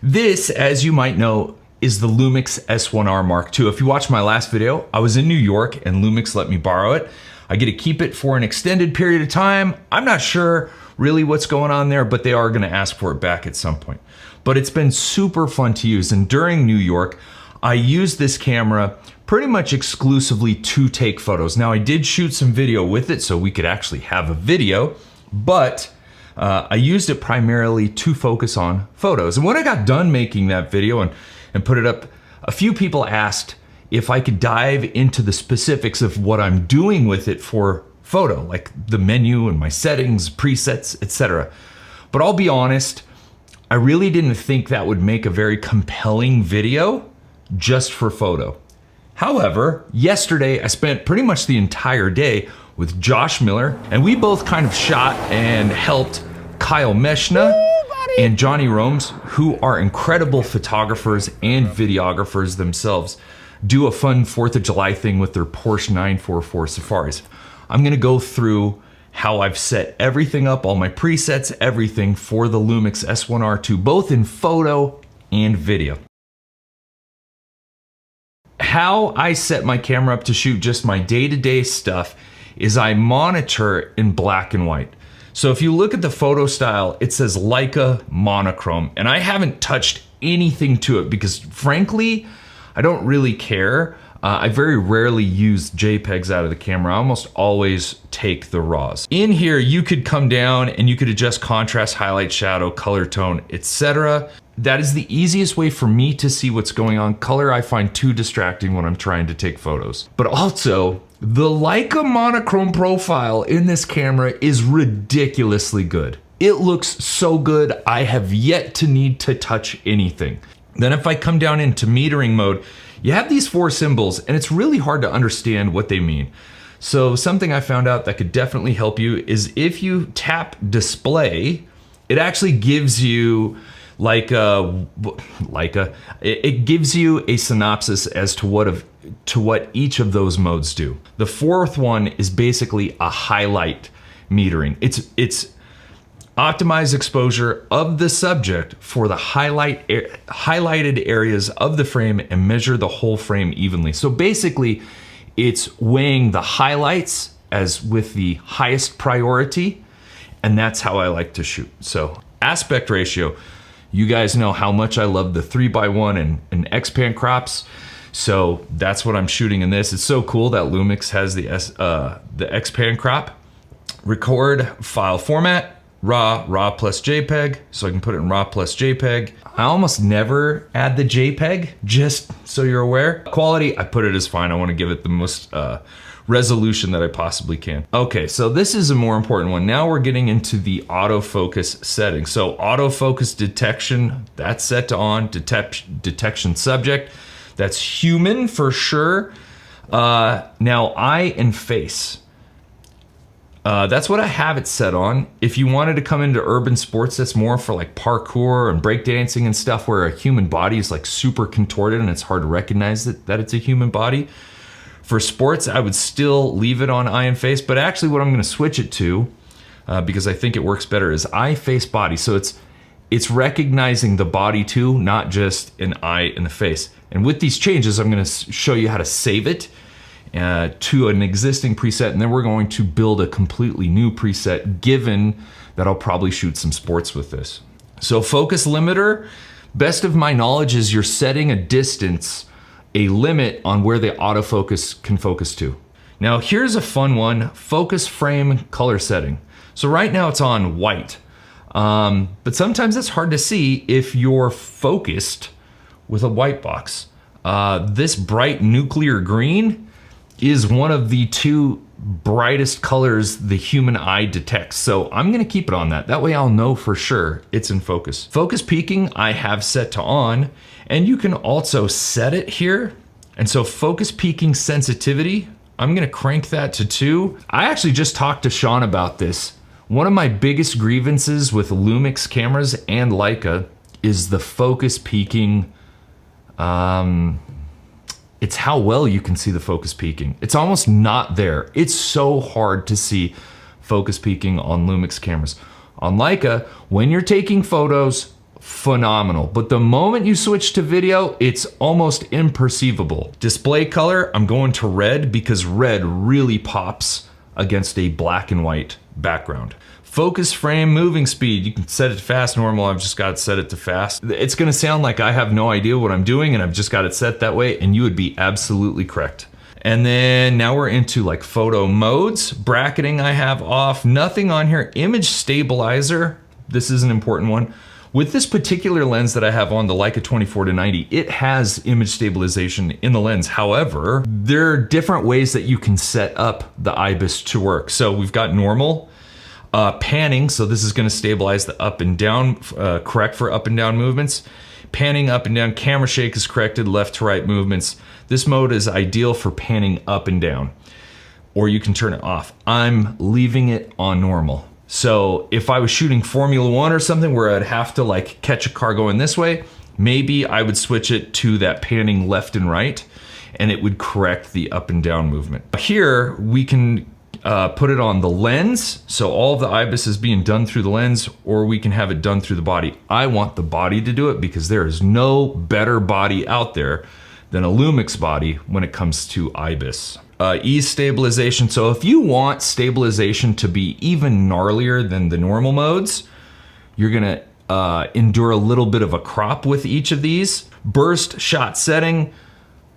This, as you might know, is the Lumix S1R Mark II. If you watched my last video, I was in New York and Lumix let me borrow it. I get to keep it for an extended period of time. I'm not sure really what's going on there, but they are gonna ask for it back at some point. But it's been super fun to use. And during New York, I used this camera pretty much exclusively to take photos. Now I did shoot some video with it so we could actually have a video, but I used it primarily to focus on photos. And when I got done making that video and put it up, a few people asked if I could dive into the specifics of what I'm doing with it for photo, like the menu and my settings, presets, etc. But I'll be honest, I really didn't think that would make a very compelling video just for photo. However, yesterday I spent pretty much the entire day with Josh Miller, and we both kind of shot and helped Kyle Meshna and Johnny Romes, who are incredible photographers and videographers themselves, do a fun 4th of July thing with their Porsche 944 Safaris. I'm gonna go through how I've set everything up, all my presets, everything for the Lumix S1R II, both in photo and video. How I set my camera up to shoot just my day-to-day stuff is I monitor in black and white. So if you look at the photo style, it says Leica monochrome, and I haven't touched anything to it because frankly, I don't really care. I very rarely use JPEGs out of the camera. I almost always take the RAWs. In here, you could come down and you could adjust contrast, highlight, shadow, color tone, etc. That is the easiest way for me to see what's going on. Color I find too distracting when I'm trying to take photos. But also, the Leica monochrome profile in this camera is ridiculously good. It looks so good, I have yet to need to touch anything. Then if I come down into metering mode, you have these 4 symbols and it's really hard to understand what they mean. So something I found out that could definitely help you is if you tap display, it actually gives you it gives you a synopsis as to what each of those modes do. The 4th one is basically a highlight metering. It's optimize exposure of the subject for the highlighted areas of the frame and measure the whole frame evenly. So basically, it's weighing the highlights as with the highest priority, and that's how I like to shoot. So aspect ratio, you guys know how much I love the 3x1 and X-Pan crops. So that's what I'm shooting in this. It's so cool that Lumix has the X-Pan crop. Record file format, RAW plus JPEG, so I can put it in RAW plus JPEG. I almost never add the JPEG, just so you're aware. Quality, I put it as fine. I want to give it the most resolution that I possibly can. Okay, so this is a more important one. Now we're getting into the autofocus settings. So autofocus detection, that's set to on. Detection subject, that's human for sure. Now eye and face. That's what I have it set on. If you wanted to come into urban sports, that's more for like parkour and breakdancing and stuff where a human body is like super contorted and it's hard to recognize that it's a human body. For sports, I would still leave it on eye and face, but actually what I'm gonna switch it to, because I think it works better, is eye, face, body. So it's recognizing the body too, not just an eye and the face. And with these changes, I'm gonna show you how to save it to an existing preset, and then we're going to build a completely new preset, given that I'll probably shoot some sports with this. So focus limiter, best of my knowledge is you're setting a distance, a limit on where the autofocus can focus to. Now here's a fun one, focus frame color setting. So right now it's on white, but sometimes it's hard to see if you're focused with a white box. This bright nuclear green is one of the 2 brightest colors the human eye detects. So I'm gonna keep it on that. That way I'll know for sure it's in focus. Focus peaking I have set to on, and you can also set it here. And so focus peaking sensitivity, I'm gonna crank that to 2. I actually just talked to Sean about this. One of my biggest grievances with Lumix cameras and Leica is the focus peaking, it's how well you can see the focus peaking. It's almost not there. It's so hard to see focus peaking on Lumix cameras. On Leica, when you're taking photos, phenomenal. But the moment you switch to video, it's almost imperceivable. Display color, I'm going to red because red really pops against a black and white background. Focus frame moving speed, you can set it to fast, normal, I've just got it set it to fast. It's gonna sound like I have no idea what I'm doing and I've just got it set that way, and you would be absolutely correct. And then now we're into like photo modes. Bracketing I have off, nothing on here. Image stabilizer, this is an important one. With this particular lens that I have on, the Leica 24-90, it has image stabilization in the lens. However, there are different ways that you can set up the IBIS to work. So we've got normal, panning, so this is gonna stabilize the up and down, correct for up and down movements. Panning up and down, camera shake is corrected, left to right movements. This mode is ideal for panning up and down, or you can turn it off. I'm leaving it on normal. So if I was shooting Formula One or something where I'd have to like catch a car going this way, maybe I would switch it to that panning left and right, and it would correct the up and down movement. Here we can put it on the lens, so all of the IBIS is being done through the lens, or we can have it done through the body. I want the body to do it because there is no better body out there than a Lumix body when it comes to IBIS. Ease stabilization, so if you want stabilization to be even gnarlier than the normal modes, you're gonna endure a little bit of a crop with each of these. Burst shot setting,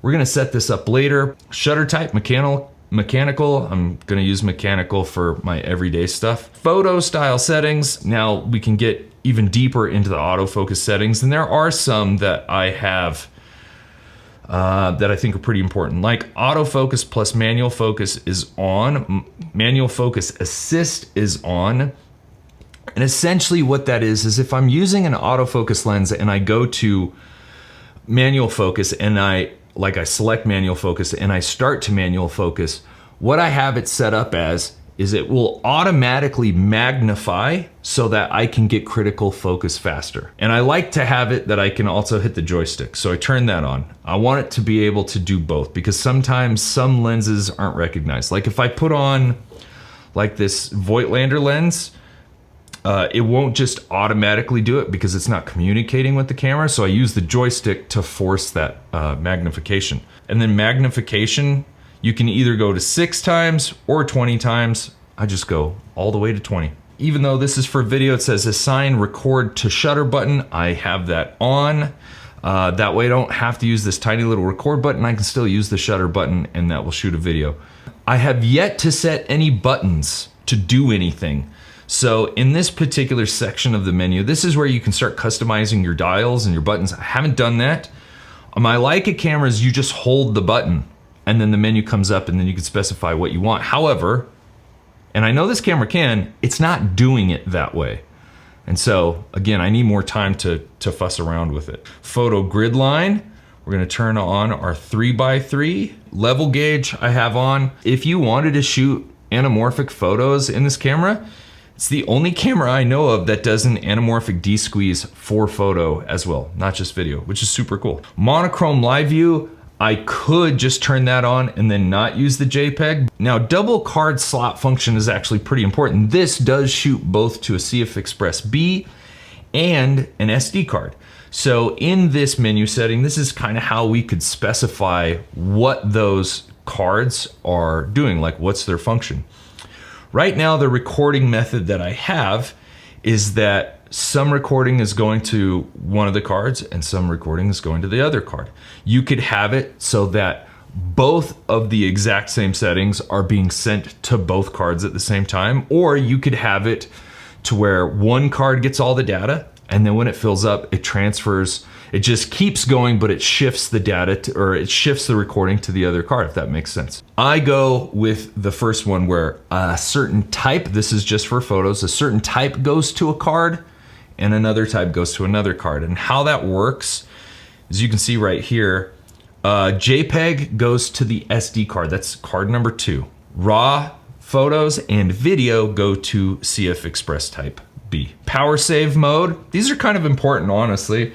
we're gonna set this up later. Shutter type, mechanical, I'm gonna use mechanical for my everyday stuff. Photo style settings, now we can get even deeper into the autofocus settings, and there are some that I have that I think are pretty important. Like autofocus plus manual focus is on, manual focus assist is on. And essentially what that is if I'm using an autofocus lens and I go to manual focus and I select manual focus and I start to manual focus, what I have it set up as is it will automatically magnify so that I can get critical focus faster. And I like to have it that I can also hit the joystick. So I turn that on. I want it to be able to do both because sometimes some lenses aren't recognized. Like if I put on like this Voigtlander lens, it won't just automatically do it because it's not communicating with the camera. So I use the joystick to force that magnification. And then magnification, you can either go to 6 times or 20 times. I just go all the way to 20. Even though this is for video, it says assign record to shutter button. I have that on. That way I don't have to use this tiny little record button. I can still use the shutter button and that will shoot a video. I have yet to set any buttons to do anything. So in this particular section of the menu, this is where you can start customizing your dials and your buttons. I haven't done that. On my Leica cameras, you just hold the button and then the menu comes up and then you can specify what you want. However, and I know this camera can, it's not doing it that way. And so again, I need more time to fuss around with it. Photo grid line, we're gonna turn on our 3x3. Level gauge I have on. If you wanted to shoot anamorphic photos in this camera, it's the only camera I know of that does an anamorphic D-squeeze for photo as well, not just video, which is super cool. Monochrome live view, I could just turn that on and then not use the JPEG. Now, double card slot function is actually pretty important. This does shoot both to a CF Express B and an SD card. So in this menu setting, this is kind of how we could specify what those cards are doing, like what's their function. Right now, the recording method that I have is that some recording is going to one of the cards and some recording is going to the other card. You could have it so that both of the exact same settings are being sent to both cards at the same time, or you could have it to where one card gets all the data and then when it fills up, it transfers, it just keeps going, but it shifts the data to, or it shifts the recording to the other card, if that makes sense. I go with the first one where a certain type, this is just for photos, a certain type goes to a card and another type goes to another card. And how that works, as you can see right here, JPEG goes to the SD card, that's card number 2. RAW photos and video go to CF Express type B. Power save mode, these are kind of important, honestly.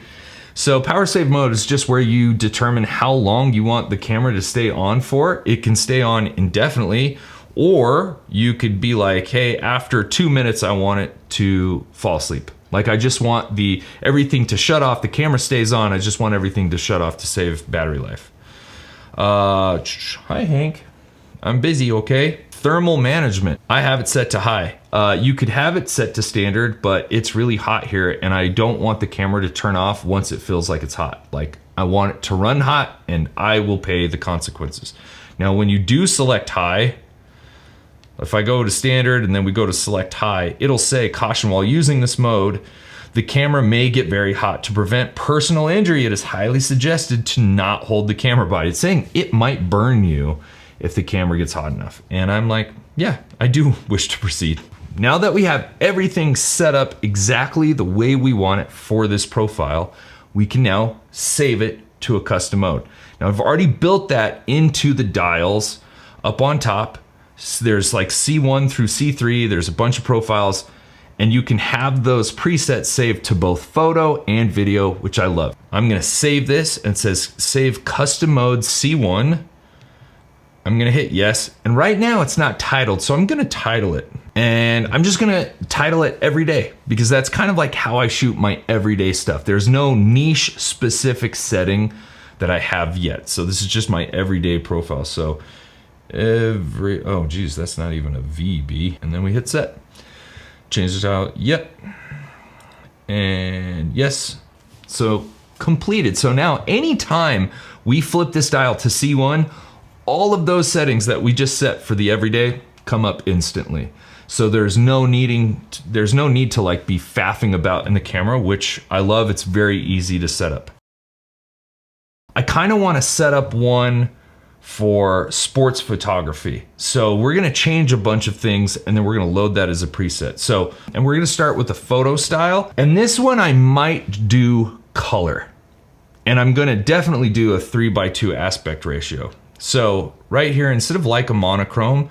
So power save mode is just where you determine how long you want the camera to stay on for. It can stay on indefinitely, or you could be like, hey, after 2 minutes, I want it to fall asleep. Like I just want everything to shut off. The camera stays on. I just want everything to shut off to save battery life. Hi Hank, I'm busy, okay? Thermal management, I have it set to high. You could have it set to standard, but it's really hot here and I don't want the camera to turn off once it feels like it's hot. Like I want it to run hot and I will pay the consequences. Now when you do select high, if I go to standard and then we go to select high, it'll say caution while using this mode, the camera may get very hot. To prevent personal injury, it is highly suggested to not hold the camera body. It's saying it might burn you if the camera gets hot enough. And I'm like, yeah, I do wish to proceed. Now that we have everything set up exactly the way we want it for this profile, we can now save it to a custom mode. Now I've already built that into the dials up on top. So there's like C1 through C3, there's a bunch of profiles, and you can have those presets saved to both photo and video, which I love. I'm gonna save this and it says save custom mode C1. I'm gonna hit yes, and right now it's not titled, so I'm gonna title it. And I'm just gonna title it every day because that's kind of like how I shoot my everyday stuff. There's no niche specific setting that I have yet. So this is just my everyday profile. So oh geez, that's not even a VB. And then we hit set. Change it out, yep. And yes, so completed. So now anytime we flip this dial to C1, all of those settings that we just set for the everyday come up instantly. So there's no need to like be faffing about in the camera, which I love. It's very easy to set up. I kind of want to set up one for sports photography. So we're gonna change a bunch of things and then we're gonna load that as a preset. So, and we're gonna start with the photo style. And this one I might do color. And I'm gonna definitely do a 3:2 aspect ratio. So right here, instead of Leica monochrome,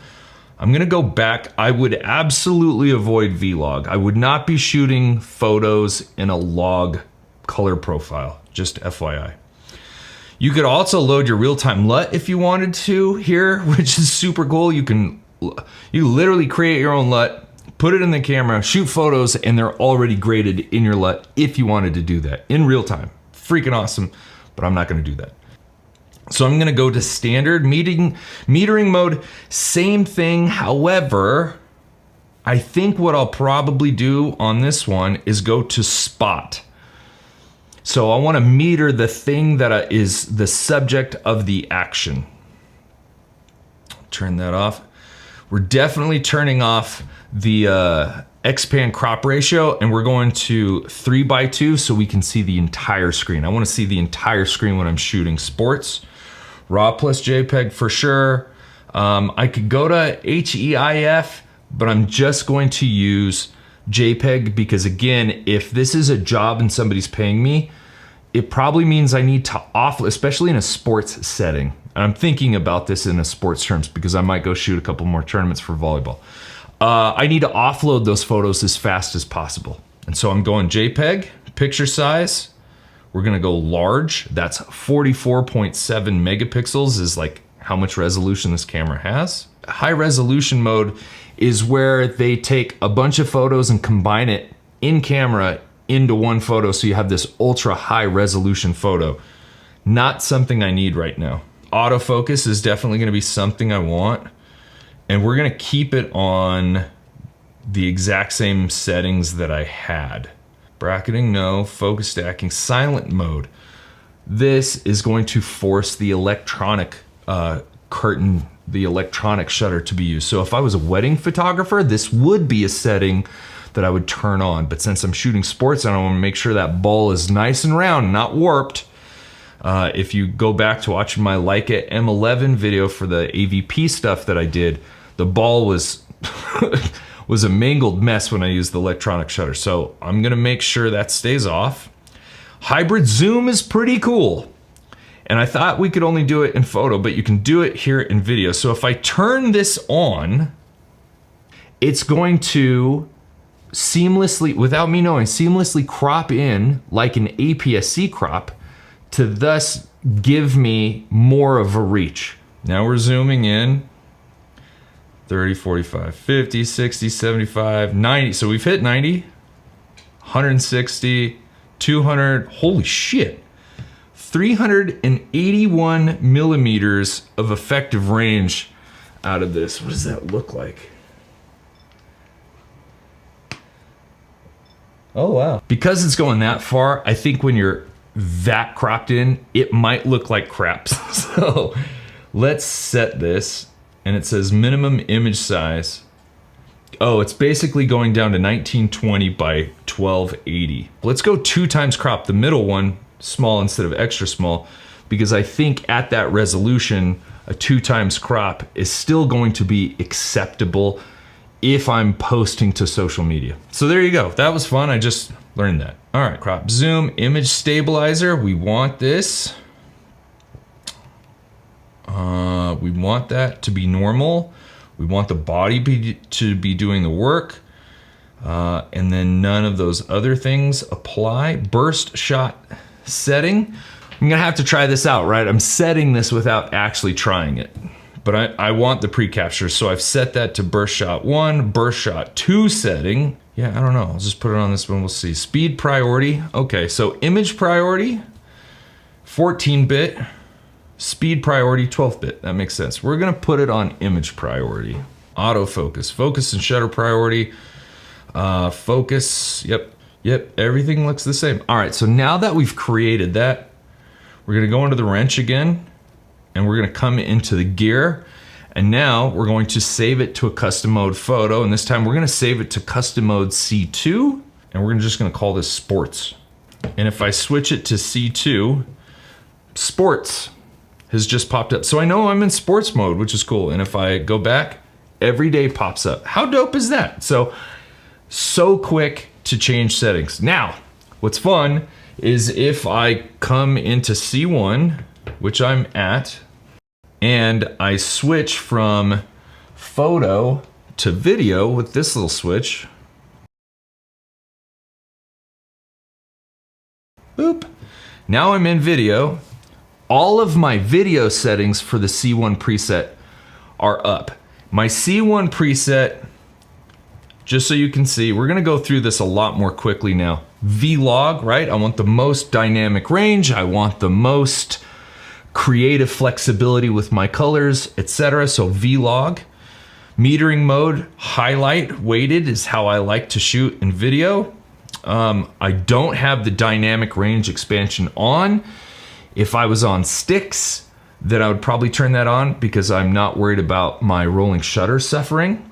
I'm gonna go back. I would absolutely avoid V-Log. I would not be shooting photos in a log color profile, just FYI. You could also load your real-time LUT if you wanted to here, which is super cool. You literally create your own LUT, put it in the camera, shoot photos, and they're already graded in your LUT if you wanted to do that in real time. Freaking awesome, but I'm not gonna do that. So I'm gonna go to standard metering mode, same thing. However, I think what I'll probably do on this one is go to spot. So I want to meter the thing that is the subject of the action. Turn that off. We're definitely turning off the expand crop ratio and we're going to 3:2 so we can see the entire screen. I want to see the entire screen when I'm shooting sports. RAW plus JPEG for sure. I could go to HEIF, but I'm just going to use JPEG because again, if this is a job and somebody's paying me, it probably means I need to offload, especially in a sports setting. And I'm thinking about this in a sports terms because I might go shoot a couple more tournaments for volleyball. I need to offload those photos as fast as possible. And so I'm going JPEG, picture size. We're gonna go large. That's 44.7 megapixels is like how much resolution this camera has. High resolution mode is where they take a bunch of photos and combine it in camera into one photo so you have this ultra high resolution photo. Not something I need right now. Autofocus is definitely gonna be something I want. And we're gonna keep it on the exact same settings that I had. Bracketing, no. Focus stacking, silent mode. This is going to force the electronic curtain, the electronic shutter to be used. So if I was a wedding photographer, this would be a setting that I would turn on. But since I'm shooting sports and I want to make sure that ball is nice and round, not warped, if you go back to watching my Leica M11 video for the AVP stuff that I did, the ball was was a mangled mess when I used the electronic shutter. So I'm gonna make sure that stays off. Hybrid zoom is pretty cool. And I thought we could only do it in photo, but you can do it here in video. So if I turn this on, it's going to seamlessly, without me knowing, seamlessly crop in like an APS-C crop to thus give me more of a reach. Now we're zooming in. 30, 45, 50, 60, 75, 90. So we've hit 90, 160, 200, holy shit. 381 millimeters of effective range out of this. What does that look like? Oh, wow. Because it's going that far, I think when you're that cropped in, it might look like crap. So let's set this, and it says minimum image size. Oh, it's basically going down to 1920 by 1280. Let's go 2 times crop, the middle one, small instead of extra small, because I think at that resolution, a 2 times crop is still going to be acceptable if I'm posting to social media. So there you go. That was fun. I just learned that. All right, crop, zoom, image stabilizer. We want this. We want that to be normal. We want the body to be doing the work. And then none of those other things apply. Burst shot setting. I'm gonna have to try this out, right? I'm setting this without actually trying it. But I want the pre-capture, so I've set that to burst shot 1, burst shot 2 setting. Yeah, I don't know, I'll just put it on this one, we'll see. Speed priority, okay, so image priority, 14-bit, speed priority, 12-bit, that makes sense. We're gonna put it on image priority. Autofocus, focus and shutter priority, focus, yep, everything looks the same. All right, so now that we've created that, we're gonna go into the wrench again, and we're gonna come into the gear, and now we're going to save it to a custom mode photo, and this time we're gonna save it to custom mode C2, and we're just gonna call this sports. And if I switch it to C2, sports has just popped up. So I know I'm in sports mode, which is cool. And if I go back, every day pops up. How dope is that? So quick to change settings. Now, what's fun is if I come into C1, which I'm at, and I switch from photo to video with this little switch. Boop. Now I'm in video. All of my video settings for the C1 preset are up. My C1 preset, just so you can see, we're gonna go through this a lot more quickly now. Vlog, right? I want the most dynamic range. I want the most creative flexibility with my colors, etc. So Vlog. Metering mode, highlight weighted is how I like to shoot in video. I don't have the dynamic range expansion on. If I was on sticks, then I would probably turn that on because I'm not worried about my rolling shutter suffering.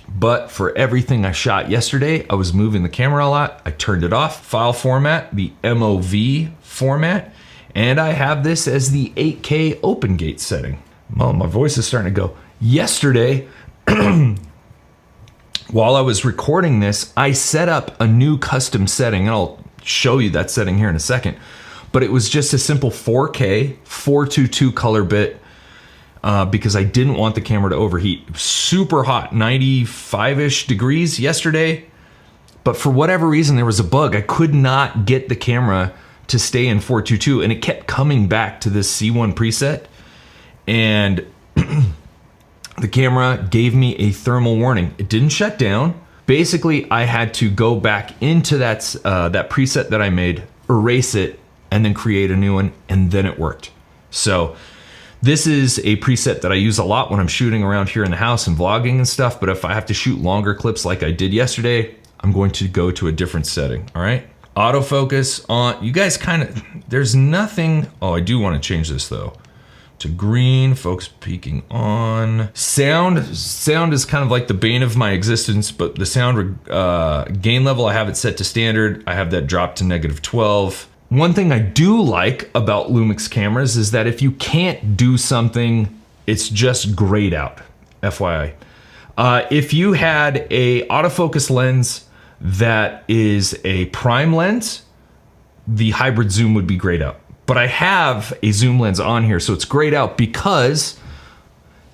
But for everything I shot yesterday, I was moving the camera a lot. I turned it off. File format, the MOV format. And I have this as the 8K open gate setting. Well, my voice is starting to go. Yesterday, while I was recording this, I set up a new custom setting, and I'll show you that setting here in a second. But it was just a simple 4K, 422 color bit, because I didn't want the camera to overheat. Super hot, 95-ish degrees yesterday. But for whatever reason, there was a bug. I could not get the camera to stay in 422, and it kept coming back to this C1 preset, and the camera gave me a thermal warning. It didn't shut down. Basically, I had to go back into that preset that I made, erase it, and then create a new one, and then it worked. So this is a preset that I use a lot when I'm shooting around here in the house and vlogging and stuff, but if I have to shoot longer clips like I did yesterday, I'm going to go to a different setting, all right? Autofocus on, you guys kind of, there's nothing, oh, I do want to change this though. To green, focus peaking on. Sound is kind of like the bane of my existence, but the sound gain level, I have it set to standard. I have that dropped to -12. One thing I do like about Lumix cameras is that if you can't do something, it's just grayed out, FYI. If you had a autofocus lens that is a prime lens, the hybrid zoom would be grayed out. But I have a zoom lens on here, so it's grayed out because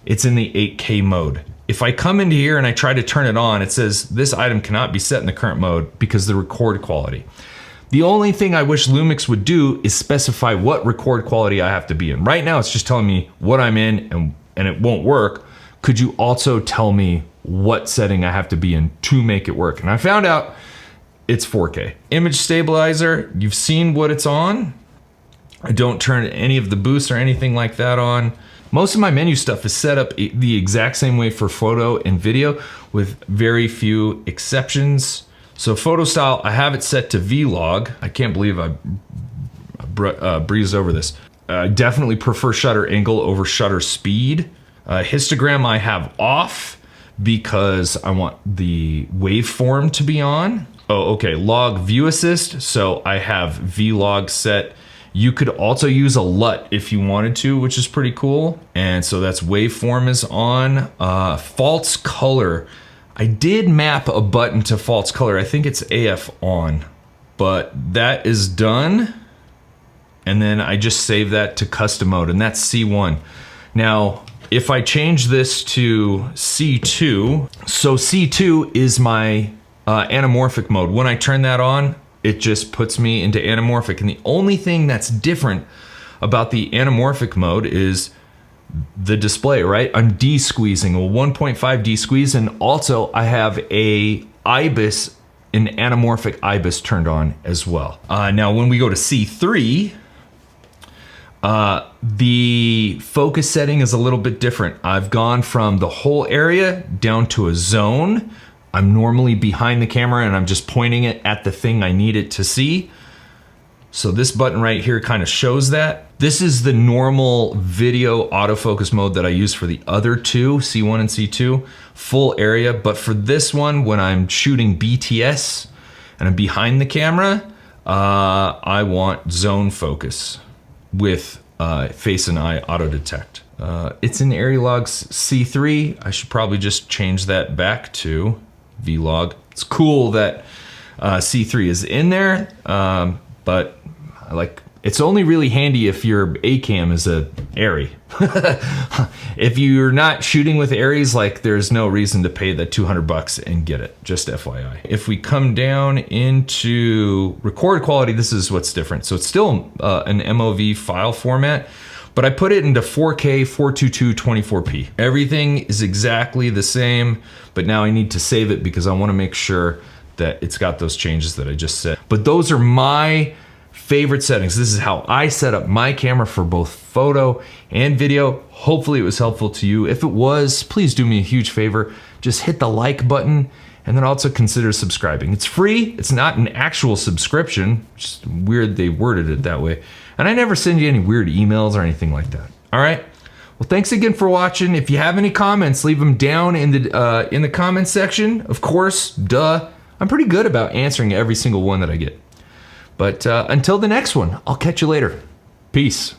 it's in the 8K mode. If I come into here and I try to turn it on, it says this item cannot be set in the current mode because of the record quality. The only thing I wish Lumix would do is specify what record quality I have to be in. Right now, it's just telling me what I'm in and it won't work. Could you also tell me what setting I have to be in to make it work? And I found out it's 4K. Image stabilizer, you've seen what it's on. I don't turn any of the boosts or anything like that on. Most of my menu stuff is set up the exact same way for photo and video, with very few exceptions. So photo style, I have it set to Vlog. I can't believe I breezed over this. I definitely prefer shutter angle over shutter speed. Histogram I have off because I want the waveform to be on. Oh, okay, log view assist. So I have Vlog set. You could also use a LUT if you wanted to, which is pretty cool. And so that's waveform is on. False color. I did map a button to false color. I think it's AF on, but that is done. And then I just save that to custom mode, and that's C1. Now, if I change this to C2, so C2 is my anamorphic mode. When I turn that on, it just puts me into anamorphic. And the only thing that's different about the anamorphic mode is the display, right? I'm de-squeezing, a 1.5 de-squeeze, and also I have a IBIS, an anamorphic IBIS turned on as well. Now, when we go to C3, the focus setting is a little bit different. I've gone from the whole area down to a zone. I'm normally behind the camera and I'm just pointing it at the thing I need it to see. So this button right here kind of shows that. This is the normal video autofocus mode that I use for the other two, C1 and C2, full area. But for this one, when I'm shooting BTS and I'm behind the camera, I want zone focus with face and eye auto detect. It's in ARRILOG's C3. I should probably just change that back to Vlog. It's cool that C3 is in there, but it's only really handy if your A cam is a ARRI. If you're not shooting with ARRIs, like, there's no reason to pay the $200 and get it, just FYI. If we come down into record quality, this is what's different. So it's still an MOV file format, but I put it into 4K 422 24p. Everything is exactly the same, but now I need to save it because I want to make sure that it's got those changes that I just said. But those are my favorite settings. This is how I set up my camera for both photo and video. Hopefully it was helpful to you. If it was, please do me a huge favor. Just hit the like button and then also consider subscribing. It's free. It's not an actual subscription. Just weird they worded it that way. And I never send you any weird emails or anything like that. All right. Well, thanks again for watching. If you have any comments, leave them down in the comment section. Of course, duh. I'm pretty good about answering every single one that I get. But until the next one, I'll catch you later. Peace.